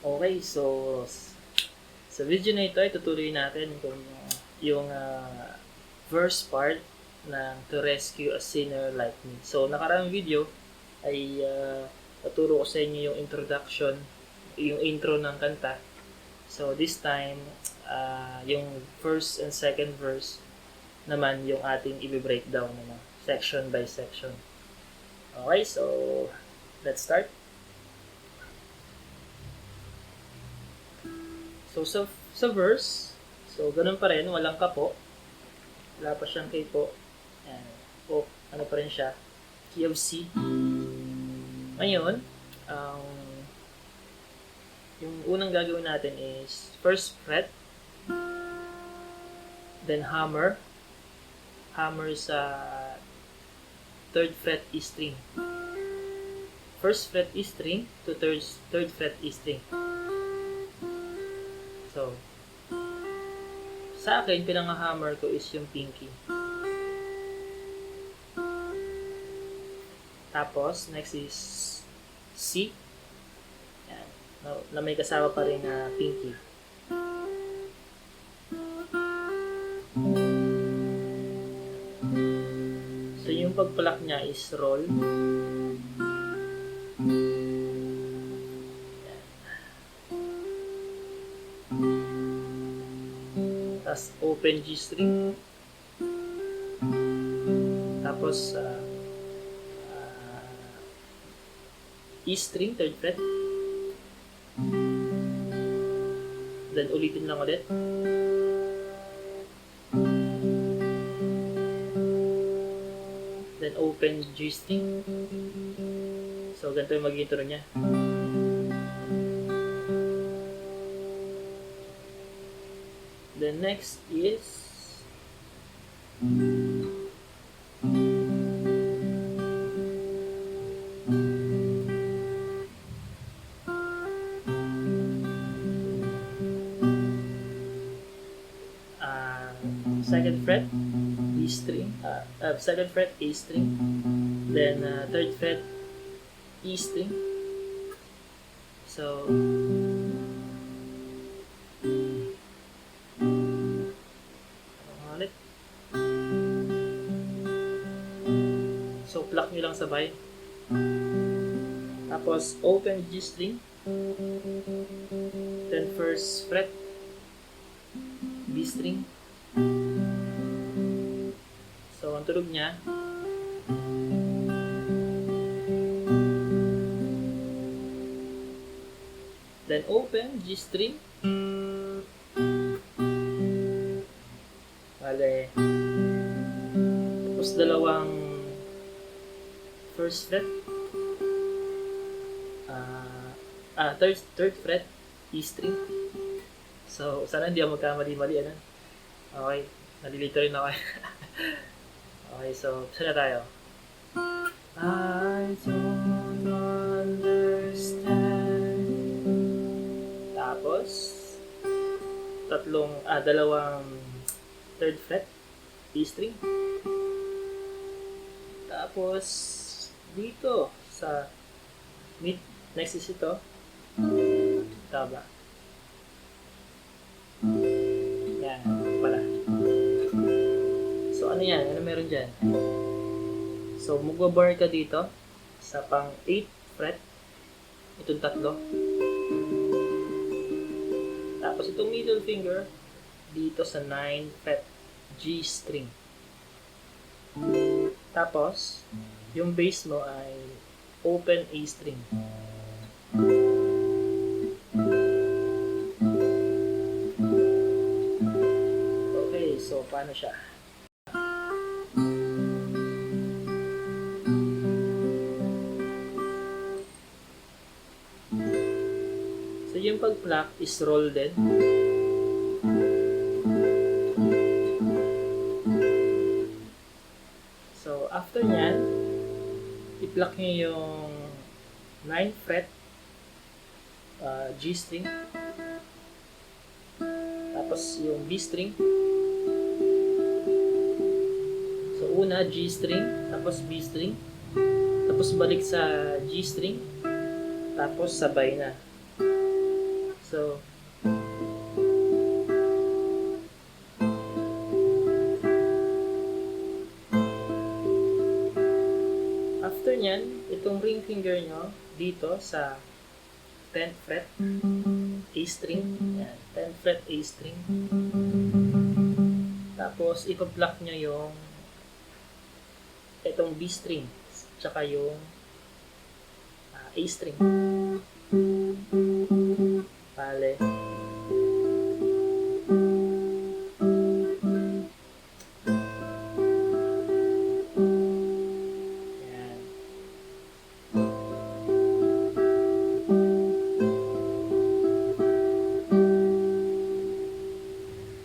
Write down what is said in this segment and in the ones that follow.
Okay, so sa video na ito ay tutuloy natin kung yung first part ng To Rescue a Sinner Like Me. So nakaraang video ay naturo ko sa inyo yung introduction, yung intro ng kanta. So this time, yung first and second verse naman yung ating i-breakdown section by section. Okay, so let's start. So, sa verse, so, ganun pa rin, walang kapo. Wala pa siyang K po. Ayan. O, ano pa rin siya? Key of C. Ngayon, yung unang gagawin natin is first fret, then hammer. Hammer sa third fret E string. First fret E string to third fret E string. So, sa akin, pinang-hammer ko is yung pinky. Tapos, next is C. Yan. Na may kasama pa rin na pinky. So, yung pagpalak niya is roll. Tapos open G string, tapos E string, third fret, then ulitin lang ulit, then open G string. So ganito yung magiging tunog niya. The next is second fret B string, second fret A string, then third fret E string. So pluck nyo lang sabay. Tapos, open G string. Then, first fret. B string. So, ang tunog niya. Then, open G string. Bale. Tapos, dalawang first fret, third fret, E string. So, sana hindi ako magkamali-mali, ano? Okay, nalilito rin ako. Okay, so, saan na tayo? I don't understand. Tapos, dalawang third fret, E string. Tapos, dito sa mid, next is ito, tama. Yan, pala. So, ano yan? Ano meron dyan? So, magbabar ka dito sa pang 8th fret, itong tatlo. Tapos, itong middle finger dito sa 9th fret, G string. Tapos, yung bass mo ay open A string. Okay, so paano siya? So yung pag-pluck is roll din. So after nyan, i-pluck nyo yung 9th fret G string, tapos yung B string. So una G string, tapos B string, tapos balik sa G string, tapos sabay na. So, after nyan, itong ring finger nyo dito sa 10th fret A string. Yan, 10th fret A string. Tapos, ipa-block nyo yung itong B string tsaka yung A string. Bale. Yan.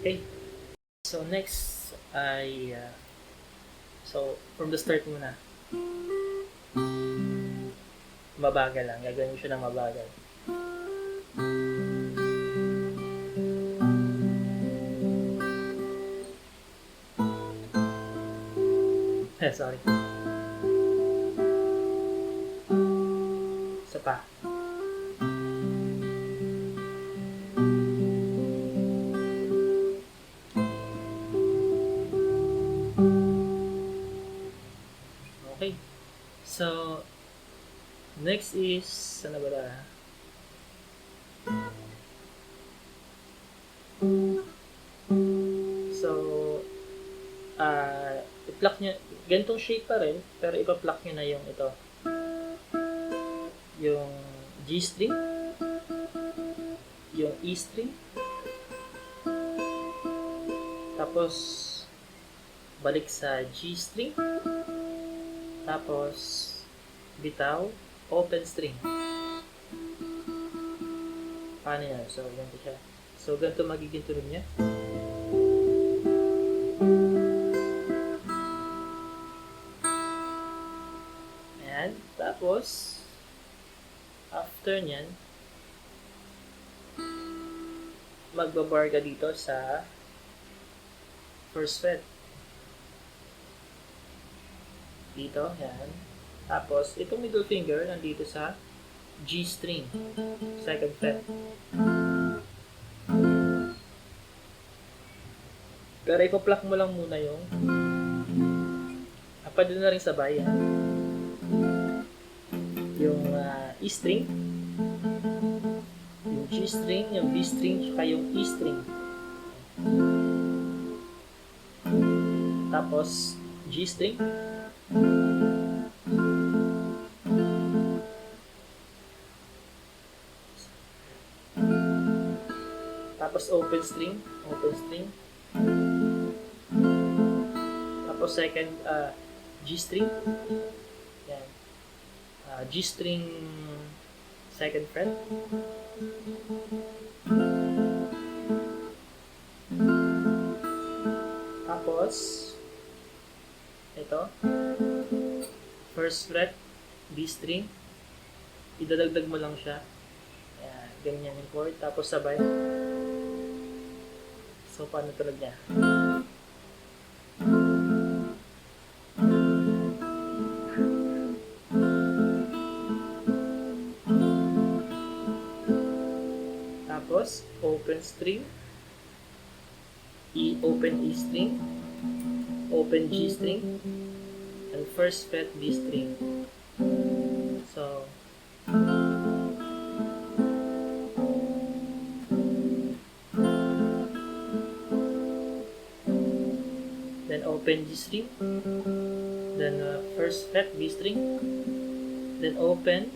Okay. So, next ay so, from the start muna. Mabagal lang. Gagawin siya ng mabagal. Sorry. Isa pa. Okay. So, next is, ano ba na? So, i-pluck nyo, ganitong shape pa rin, pero ipa-pluck nyo na yung ito. Yung G string, yung E string, tapos, balik sa G string, tapos, bitaw, open string. Paano yan? So, ganito siya. So, ganito magiging tunog niya. Ayan. Tapos, after nyan, magbabar ka dito sa first fret. Dito, yan. Tapos, itong middle finger nandito sa G string, second fret. Pero ipa-pluck mo lang muna yung pwede na rin sabay yan. Yung E string, yung G string, yung B string, saka yung E string. Tapos G string, tapos open string, tapos second G string, yan, G string second fret, tapos ito first fret B string, idadagdag mo lang siya. Ayan, ganyan yung chord, tapos sabay. So, paano tunog niya? Tapos, open string, open E string, open G string, and first fret B string. So, then open G string, then first fret B string, then open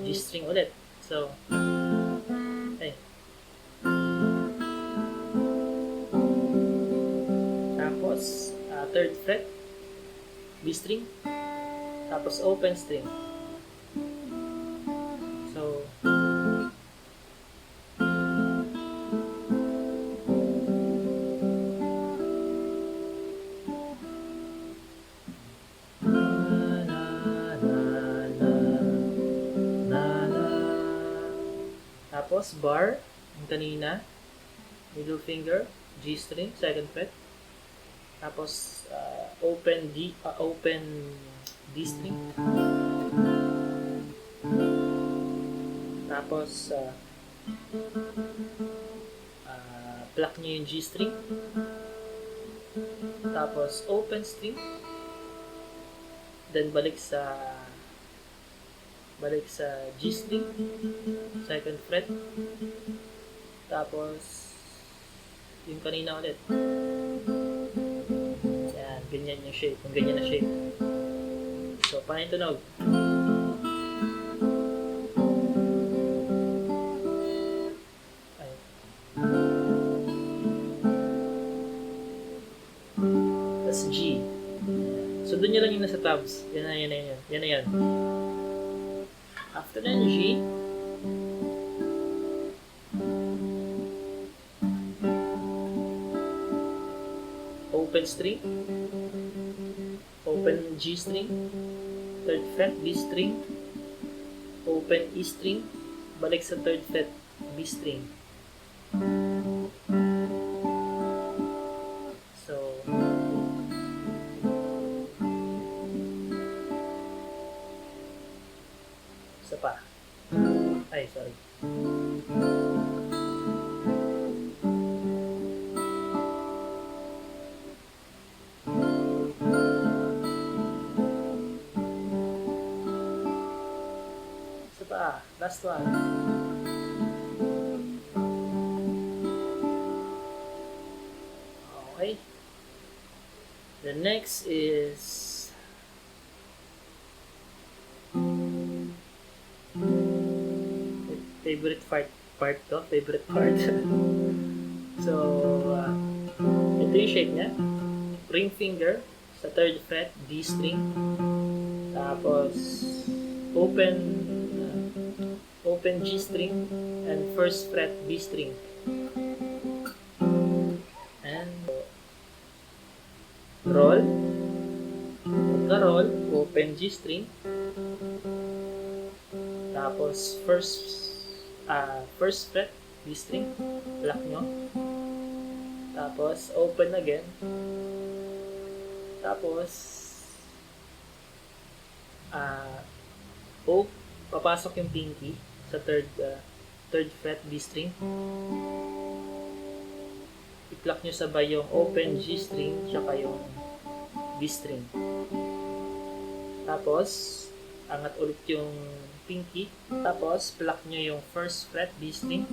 G string ulit. So, okay. Tapos, third fret B string, tapos open string. So, tapos bar, yung kanina, middle finger, G string, second fret. Tapos open D string. Tapos Pluck nyo yung G string. Tapos open string. Then balik sa G string, second fret. Tapos yung kanina ulit. Yan, ganyan yung shape. Yung ganyan na shape. So, paano yung tunog? Tapos G. So, doon nyo lang yung nasa tabs. Yan na yan. After that, G. Open string. Open G string. Third fret, B string. Open E string. Balik sa third fret, B string. So, isa pa. Ay, sorry. Isa pa. Last one. Okay. The next is favorite part. So, ito yung shape niya. Ring finger sa third fret, D string. Tapos, open G string and first fret, B string. And roll. Pagka-roll, open G string. Tapos, first fret, B string, lock nyo. Tapos, open again. Tapos, papasok yung pinky sa third fret, B string. I-pluck nyo sabay yung open G string tsaka yung B string. Tapos, angat ulit yung pinky. Tapos, pluck nyo yung first fret, B string.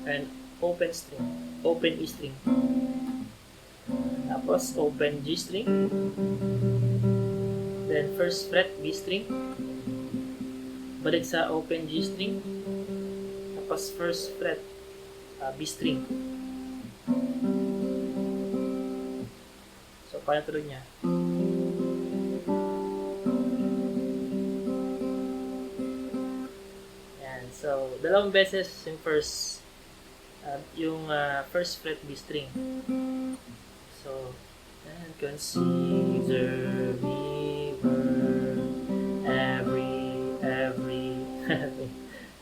And open E string. Tapos, open G string. Then, first fret, B string. Balik sa open G string. Tapos, first fret, B string. So, paano tuloy niya? So, dalawang beses yung first fret B string. So, and consider me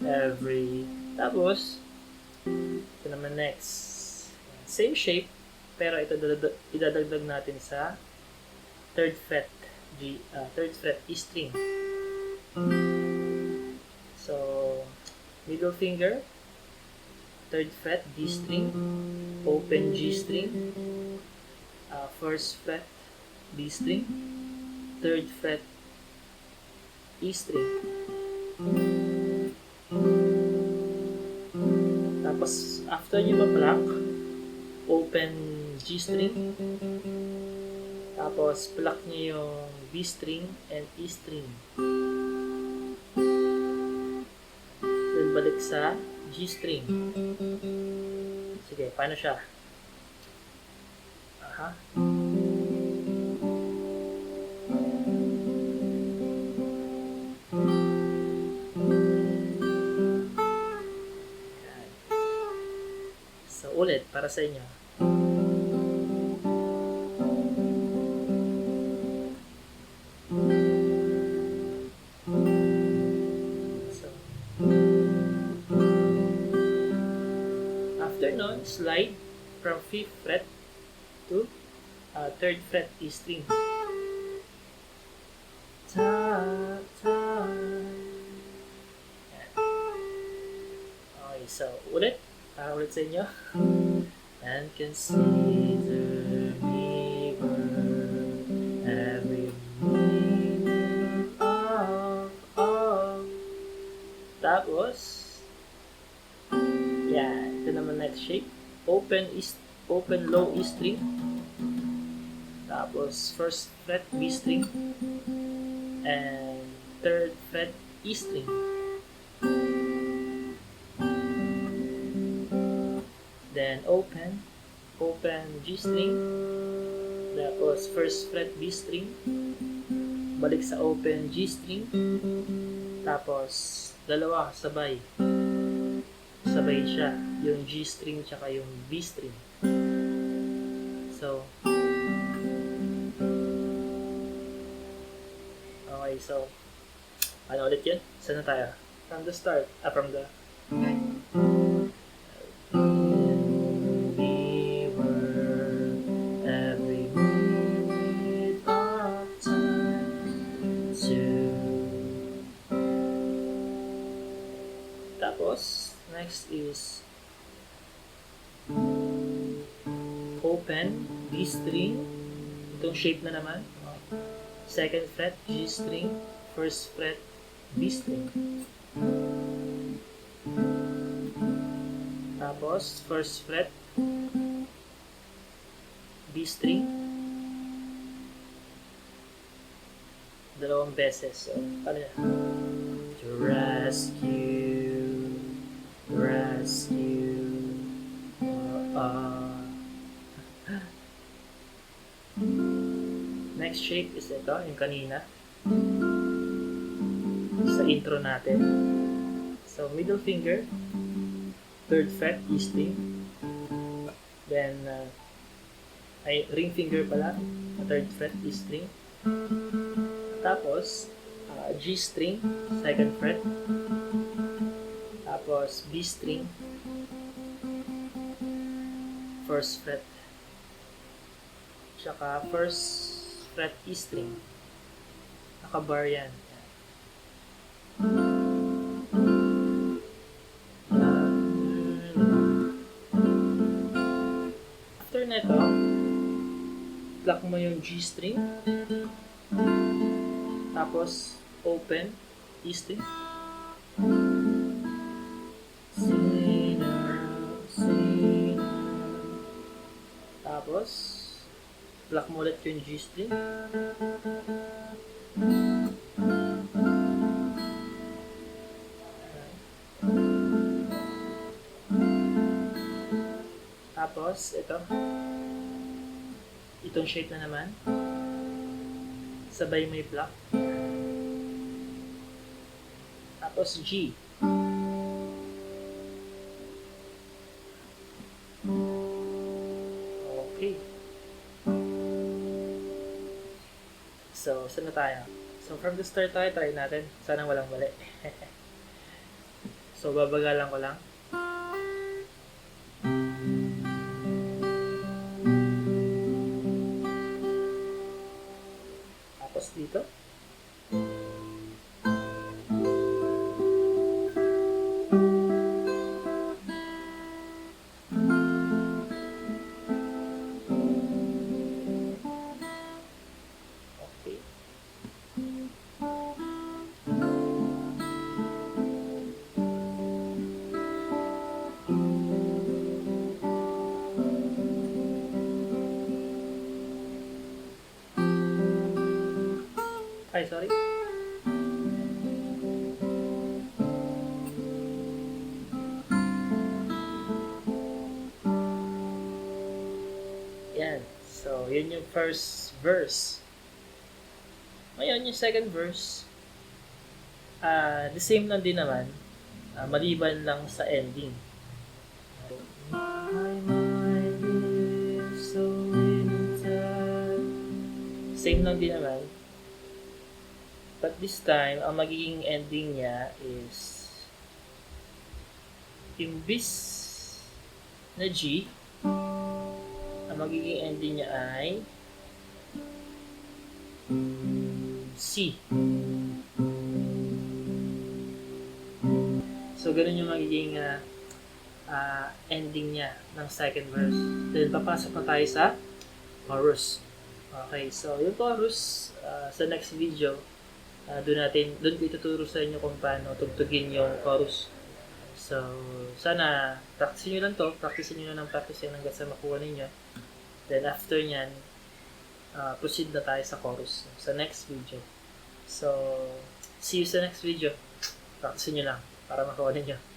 every. Tapos, ito naman next. Same shape, pero ito idadagdag natin sa third fret E string. So, middle finger, third fret, D string, open G string, first fret, B string, third fret, E string. Tapos, after nyo ma-pluck, open G string, tapos pluck nyo yung B string and E string. Balik sa G string. Sige, paano siya? Aha. So, ulit, para sa inyo. Slide from 5th fret to 3rd fret E string. ulit. Ulit sa inyo. And consider me worth every minute of. Tapos, yan. Ito naman next shape. Open low E string. Tapos, first fret B string. And third fret E string. Then open G string, tapos first fret B string, balik sa open G string, tapos dalawa sabay siya, yung G string tsaka yung B string. So okay, so ano ulit yun? Saan na tayo? From the start, from the Tapos, next is open D string. Itong shape na naman. Second fret G string, first fret B string. Tapos, first fret B string. Dalawang beses. So, paano yan? To rescue. Next shape is ito, yung kanina. Sa intro natin. So, middle finger, third fret, E string. Then, ring finger pala, third fret, E string. Tapos, G string, second fret. Tapos, B string, first fret. Tsaka first fret E string. Nakabar yan. After neto, pluck mo yung G string. Tapos, open E string. Tapos, pluck mo ulit yung G string. Tapos, itong shape na naman. Sabay may pluck. Tapos, G. Okay. So, saan na tayo? So, from the start tayo, try natin. Sana walang mali. So, babagalan ko lang. Tapos dito. Ay, sorry. Yan. So, yun yung first verse. Ngayon, yung second verse, the same lang din naman, maliban lang sa ending. My mind is so limited. Same lang din naman. But this time, ang magiging ending niya is imbis na G, ang magiging ending niya ay C. So, ganun yung magiging ending niya ng second verse. Then papasok na tayo sa chorus. Okay, so yung chorus, sa next video, doon ko ituturo sa inyo kung paano tugtugin yung chorus. So, sana practice nyo lang to. Practice nyo lang ng practice yan hanggang sa makuha ninyo. Then after nyan, proceed na tayo sa chorus sa next video. So, see you sa next video. Practice nyo lang para makuha ninyo.